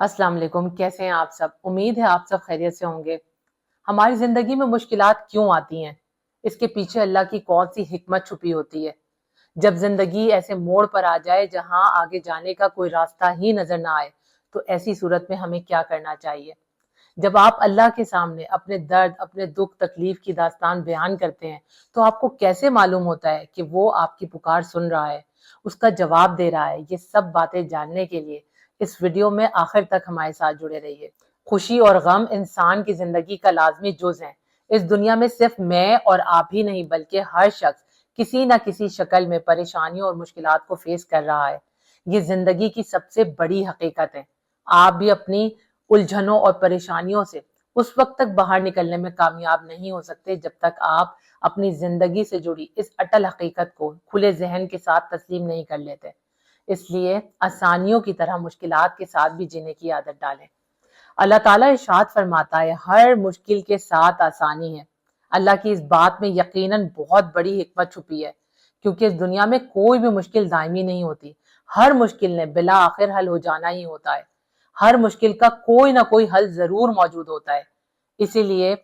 अस्सलाम वालेकुम। कैसे हैं आप सब? उम्मीद है आप सब खैरियत से होंगे। हमारी जिंदगी में मुश्किलात क्यों आती हैं? इसके पीछे अल्लाह की कौन सी हिकमत छुपी होती है? जब जिंदगी ऐसे मोड़ पर आ जाए जहां आगे जाने का कोई रास्ता ही नजर ना आए, तो ऐसी सूरत में हमें क्या करना चाहिए? जब आप अल्लाह के सामने अपने दर्द, अपने दुख, तकलीफ की दास्तान बयान करते हैं, तो आपको कैसे मालूम होता है कि वो आपकी पुकार सुन रहा है, उसका जवाब दे रहा है? ये सब बातें जानने के लिए इस वीडियो में आखिर तक हमारे साथ जुड़े रहिए। खुशी और गम इंसान की जिंदगी का लाजमी जुज है। इस दुनिया में सिर्फ मैं और आप ही नहीं, बल्कि हर शख्स किसी न किसी शक्ल में परेशानियों और मुश्किलात को फेस कर रहा है। ये जिंदगी की सबसे बड़ी हकीकत है। आप भी अपनी उलझनों और परेशानियों से उस वक्त तक बाहर निकलने में कामयाब नहीं हो सकते जब तक आप अपनी जिंदगी से जुड़ी इस अटल हकीकत को खुले जहन के साथ तस्लीम नहीं कर लेते। इसलिए आसानियों की तरह मुश्किलात के साथ भी जीने की आदत डालें। अल्लाह ताला इरशाद फरमाता है, हर मुश्किल के साथ आसानी है। अल्लाह की इस बात में यकीनन बहुत बड़ी हिकमत छुपी है, क्योंकि इस दुनिया में कोई भी मुश्किल दायमी नहीं होती। हर मुश्किल ने बिला आखिर हल हो जाना ही होता है। हर मुश्किल का कोई ना कोई हल जरूर मौजूद होता है। इसीलिए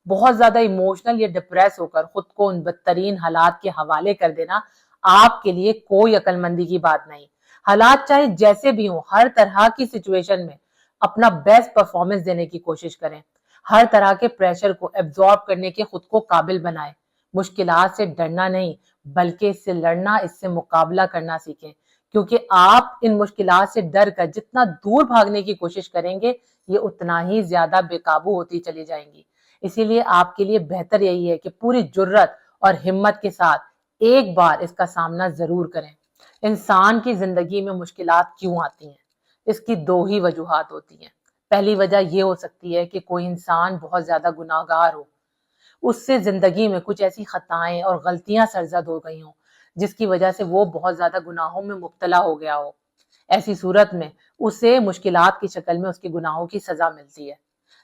बहुत ज्यादा इमोशनल या डिप्रेस होकर खुद को उन बदतरीन हालात के हवाले कर देना आपके लिए कोई अक्लमंदी की बात नहीं। हालात चाहे जैसे भी हों, हर तरह की सिचुएशन में अपना बेस्ट परफॉर्मेंस देने की कोशिश करें। हर तरह के प्रेशर को एब्जॉर्ब करने के खुद को काबिल बनाएं। मुश्किलात से डरना नहीं, बल्कि इससे लड़ना, इससे मुकाबला करना सीखें। क्योंकि आप इन मुश्किलात से डर कर जितना दूर भागने की कोशिश करेंगे, ये उतना ही ज्यादा बेकाबू होती चली जाएंगी। इसीलिए आपके लिए बेहतर यही है कि पूरी जुर्रत और हिम्मत के साथ एक बार इसका सामना जरूर करें। इंसान की जिंदगी में मुश्किलात क्यों आती हैं? इसकी दो ही वजूहात होती हैं। पहली वजह यह हो सकती है कि कोई इंसान बहुत ज्यादा गुनाहगार हो, उससे जिंदगी में कुछ ऐसी खताएं और गलतियां सरजद हो गई हों जिसकी वजह से वो बहुत ज्यादा गुनाहों में मुब्तला हो गया हो। ऐसी सूरत में उसे मुश्किलात की शक्ल में उसके गुनाहों की सजा मिलती है।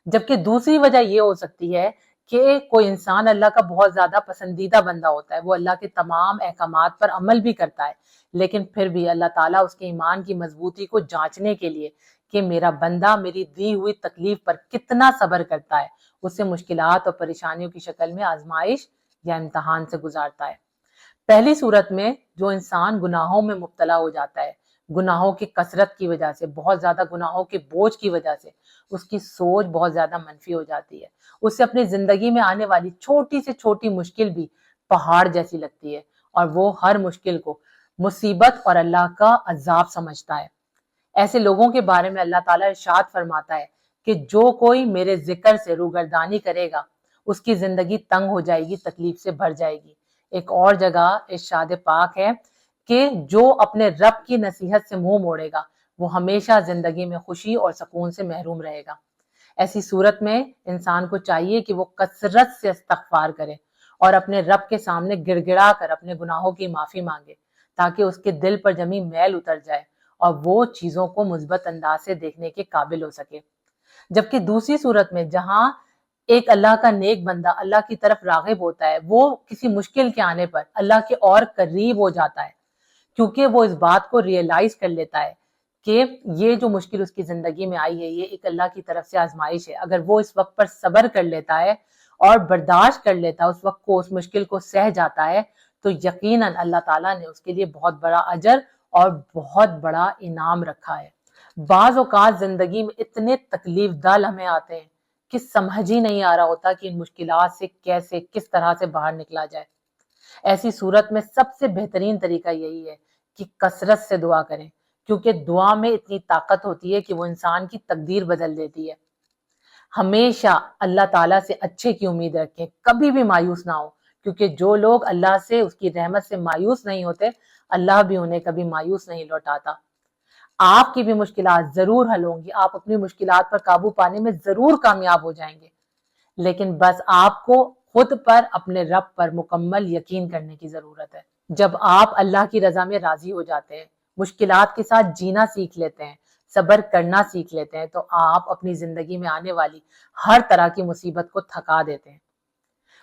जबकि दूसरी वजह यह हो सकती है कि कोई इंसान अल्लाह का बहुत ज्यादा पसंदीदा बंदा होता है, वो अल्लाह के तमाम अहकामात पर अमल भी करता है, लेकिन फिर भी अल्लाह ताला उसके ईमान की मजबूती को जांचने के लिए कि मेरा बंदा मेरी दी हुई तकलीफ पर कितना सब्र करता है, उससे मुश्किलात और परेशानियों की शक्ल में आजमाइश या इम्तहान से गुजारता है। पहली सूरत में जो इंसान गुनाहों में मुब्तला हो जाता है, गुनाहों की कसरत की वजह से, बहुत ज्यादा गुनाहों के बोझ की वजह से उसकी सोच बहुत ज्यादा मनफी हो जाती है। उसे अपनी जिंदगी में आने वाली छोटी से छोटी मुश्किल भी पहाड़ जैसी लगती है, और वो हर मुश्किल को मुसीबत और अल्लाह का अजाब समझता है। ऐसे लोगों के बारे में अल्लाह ताला इरशाद फरमाता है कि जो कोई मेरे जिक्र से रूगर्दानी करेगा, उसकी जिंदगी तंग हो जाएगी, तकलीफ से भर जाएगी। एक और जगह इरशाद पाक है कि जो अपने रब की नसीहत से मुंह मोड़ेगा, वो हमेशा जिंदगी में खुशी और सुकून से महरूम रहेगा। ऐसी सूरत में इंसान को चाहिए कि वो कसरत से इस्तगफार करे और अपने रब के सामने गिड़गिड़ा कर अपने गुनाहों की माफी मांगे, ताकि उसके दिल पर जमी मैल उतर जाए और वो चीजों को मुस्बत अंदाज से देखने के काबिल हो सके। जबकि दूसरी सूरत में जहां एक अल्लाह का नेक बंदा अल्लाह की तरफ रागिब होता है, वो किसी मुश्किल के आने पर अल्लाह के और करीब हो जाता है, क्योंकि वो इस बात को रियलाइज कर लेता है कि ये जो मुश्किल उसकी जिंदगी में आई है, ये एक अल्लाह की तरफ से आजमाइश है। अगर वो इस वक्त पर सब्र कर लेता है और बर्दाश्त कर लेता है, उस वक्त को, उस मुश्किल को सह जाता है, तो यकीनन अल्लाह ताला ने उसके लिए बहुत बड़ा अजर और बहुत बड़ा इनाम रखा है। बाज औकात जिंदगी में इतने तकलीफ दल हमें आते हैं कि समझ ही नहीं आ रहा होता कि इन मुश्किलात से कैसे, किस तरह से बाहर निकला जाए। ऐसी सूरत में सबसे बेहतरीन तरीका यही है कि कसरत से दुआ करें, क्योंकि दुआ में इतनी ताकत होती है कि वो इंसान की तकदीर बदल देती है। हमेशा अल्लाह ताला से अच्छे की उम्मीद रखें, कभी भी मायूस ना हो, क्योंकि जो लोग अल्लाह से, उसकी रहमत से मायूस नहीं होते, अल्लाह भी उन्हें कभी मायूस नहीं लौटाता। आपकी भी मुश्किलात जरूर हल होंगी, आप अपनी मुश्किलात पर काबू पाने में जरूर कामयाब हो जाएंगे, लेकिन बस आपको खुद पर, अपने रब पर मुकम्मल यकीन करने की जरूरत है। जब आप अल्लाह की रजा में राजी हो जाते हैं, मुश्किलात के साथ जीना सीख लेते हैं, सब्र करना सीख लेते हैं, तो आप अपनी जिंदगी में आने वाली हर तरह की मुसीबत को थका देते हैं।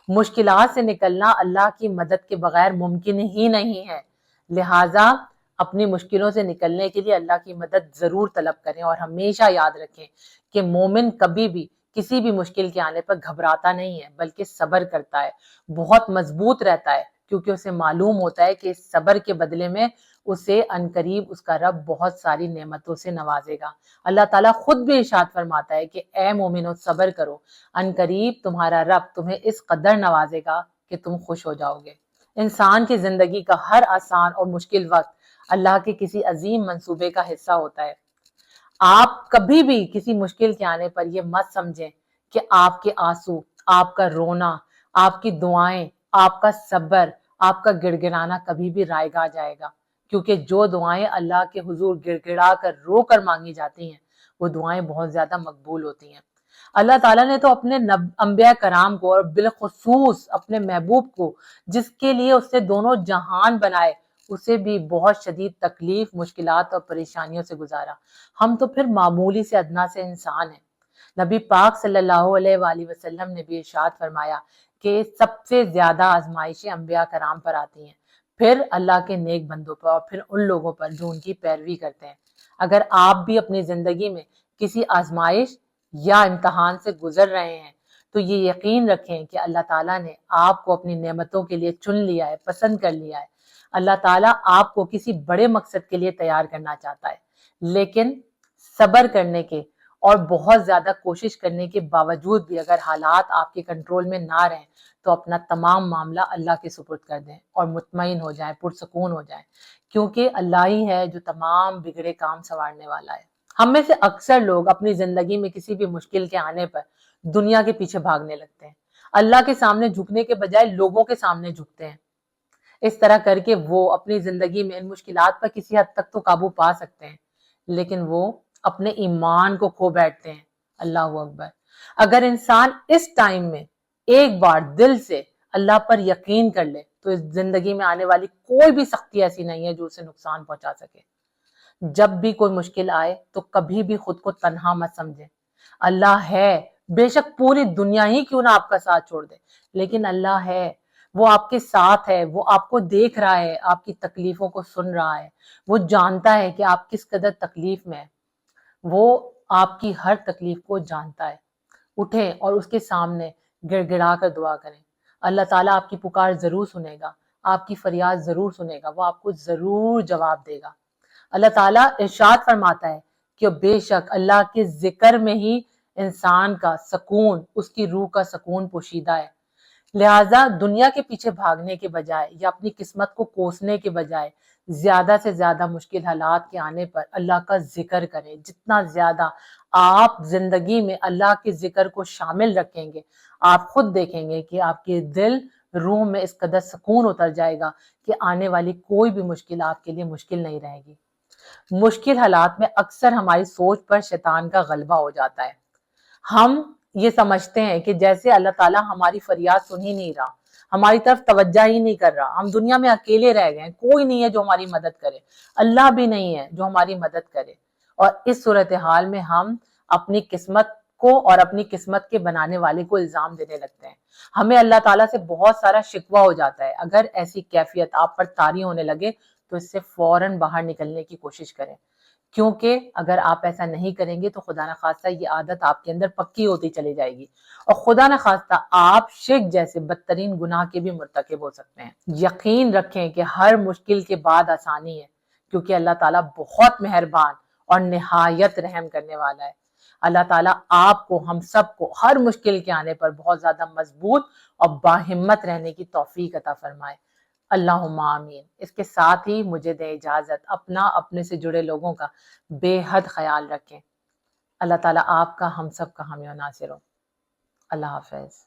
मुश्किलात से निकलना अल्लाह की मदद के बगैर मुमकिन ही नहीं है। लिहाजा اپنی مشکلوں سے نکلنے کے لیے اللہ کی مدد ضرور طلب کریں، اور ہمیشہ یاد رکھیں کہ مومن کبھی بھی کسی بھی مشکل کے آنے پر گھبراتا نہیں ہے، بلکہ صبر کرتا ہے، بہت مضبوط رہتا ہے، کیونکہ اسے معلوم ہوتا ہے کہ اس صبر کے بدلے میں اسے عنقریب اس کا رب بہت ساری نعمتوں سے نوازے گا۔ اللہ تعالیٰ خود بھی ارشاد فرماتا ہے کہ اے مومنو صبر کرو، عنقریب تمہارا رب تمہیں اس قدر نوازے گا کہ تم خوش ہو جاؤ گے۔ انسان کی زندگی کا ہر آسان اور مشکل وقت اللہ کے کسی عظیم منصوبے کا حصہ ہوتا ہے۔ آپ کبھی بھی کسی مشکل کے آنے پر یہ مت سمجھیں کہ آپ کے آنسو، آپ کا رونا، آپ کی دعائیں، آپ کا صبر، آپ کا گڑ گڑانا کبھی بھی رائے گا جائے گا، کیونکہ جو دعائیں اللہ کے حضور گڑ گڑا کر رو کر مانگی جاتی ہیں وہ دعائیں بہت زیادہ مقبول ہوتی ہیں۔ اللہ تعالیٰ نے تو اپنے انبیاء کرام کو اور بالخصوص اپنے محبوب کو، جس کے لیے اس نے دونوں جہان بنائے، اسے بھی بہت شدید تکلیف، مشکلات اور پریشانیوں سے گزارا۔ ہم تو پھر معمولی سے ادنا سے انسان ہیں۔ نبی پاک صلی اللہ علیہ وآلہ وسلم نے بھی ارشاد فرمایا کہ سب سے زیادہ آزمائشیں انبیاء کرام پر آتی ہیں، پھر اللہ کے نیک بندوں پر، اور پھر ان لوگوں پر جو ان کی پیروی کرتے ہیں۔ اگر آپ بھی اپنی زندگی میں کسی آزمائش یا امتحان سے گزر رہے ہیں تو یہ یقین رکھیں کہ اللہ تعالیٰ نے آپ کو اپنی نعمتوں کے لیے چن لیا ہے، پسند کر لیا ہے۔ اللہ تعالیٰ آپ کو کسی بڑے مقصد کے لیے تیار کرنا چاہتا ہے، لیکن صبر کرنے کے اور بہت زیادہ کوشش کرنے کے باوجود بھی اگر حالات آپ کے کنٹرول میں نہ رہیں تو اپنا تمام معاملہ اللہ کے سپرد کر دیں اور مطمئن ہو جائیں، پرسکون ہو جائیں، کیونکہ اللہ ہی ہے جو تمام بگڑے کام سنوارنے والا ہے۔ ہم میں سے اکثر لوگ اپنی زندگی میں کسی بھی مشکل کے آنے پر دنیا کے پیچھے بھاگنے لگتے ہیں، اللہ کے سامنے جھکنے کے بجائے لوگوں کے سامنے جھکتے ہیں۔ اس طرح کر کے وہ اپنی زندگی میں ان مشکلات پر کسی حد تک تو قابو پا سکتے ہیں، لیکن وہ اپنے ایمان کو کھو بیٹھتے ہیں۔ اللہ اکبر۔ اگر انسان اس ٹائم میں ایک بار دل سے اللہ پر یقین کر لے تو اس زندگی میں آنے والی کوئی بھی سختی ایسی نہیں ہے جو اسے نقصان پہنچا سکے۔ جب بھی کوئی مشکل آئے تو کبھی بھی خود کو تنہا مت سمجھے۔ اللہ ہے، بے شک پوری دنیا ہی کیوں نہ آپ کا ساتھ چھوڑ دے، لیکن اللہ ہے، وہ آپ کے ساتھ ہے، وہ آپ کو دیکھ رہا ہے، آپ کی تکلیفوں کو سن رہا ہے، وہ جانتا ہے کہ آپ کس قدر تکلیف میں ہیں، وہ آپ کی ہر تکلیف کو جانتا ہے۔ اٹھیں اور اس کے سامنے گڑ گڑا کر دعا کریں۔ اللہ تعالیٰ آپ کی پکار ضرور سنے گا، آپ کی فریاد ضرور سنے گا، وہ آپ کو ضرور جواب دے گا۔ اللہ تعالیٰ ارشاد فرماتا ہے کہ بے شک اللہ کے ذکر میں ہی انسان کا سکون، اس کی روح کا سکون پوشیدہ ہے۔ لہٰذا دنیا کے پیچھے بھاگنے کے بجائے یا اپنی قسمت کو کوسنے کے بجائے زیادہ سے زیادہ مشکل حالات کے آنے پر اللہ کا ذکر کریں۔ جتنا زیادہ آپ زندگی میں اللہ کے ذکر کو شامل رکھیں گے، آپ خود دیکھیں گے کہ آپ کے دل، روح میں اس قدر سکون اتر جائے گا کہ آنے والی کوئی بھی مشکل آپ کے لیے مشکل نہیں رہے گی۔ مشکل حالات میں اکثر ہماری سوچ پر شیطان کا غلبہ ہو جاتا ہے۔ ہم یہ سمجھتے ہیں کہ جیسے اللہ تعالیٰ ہماری فریاد سن ہی نہیں رہا، ہماری طرف توجہ ہی نہیں کر رہا، ہم دنیا میں اکیلے رہ گئے ہیں، کوئی نہیں ہے جو ہماری مدد کرے، اللہ بھی نہیں ہے جو ہماری مدد کرے۔ اور اس صورتحال میں ہم اپنی قسمت کو اور اپنی قسمت کے بنانے والے کو الزام دینے لگتے ہیں۔ ہمیں اللہ تعالیٰ سے بہت سارا شکوہ ہو جاتا ہے۔ اگر ایسی کیفیت آپ پر طاری ہونے لگے تو اس سے فوراً باہر نکلنے کی کوشش کریں، کیونکہ اگر آپ ایسا نہیں کریں گے تو خدا نخواستہ یہ عادت آپ کے اندر پکی ہوتی چلی جائے گی، اور خدا نخواستہ آپ شرک جیسے بدترین گناہ کے بھی مرتکب ہو سکتے ہیں۔ یقین رکھیں کہ ہر مشکل کے بعد آسانی ہے، کیونکہ اللہ تعالیٰ بہت مہربان اور نہایت رحم کرنے والا ہے۔ اللہ تعالیٰ آپ کو، ہم سب کو ہر مشکل کے آنے پر بہت زیادہ مضبوط اور باہمت رہنے کی توفیق عطا فرمائے۔ اللہم آمین۔ اس کے ساتھ ہی مجھے دیں اجازت، اپنا، اپنے سے جڑے لوگوں کا بے حد خیال رکھیں۔ اللہ تعالیٰ آپ کا، ہم سب کا حامی و ناصر ہو۔ اللہ حافظ۔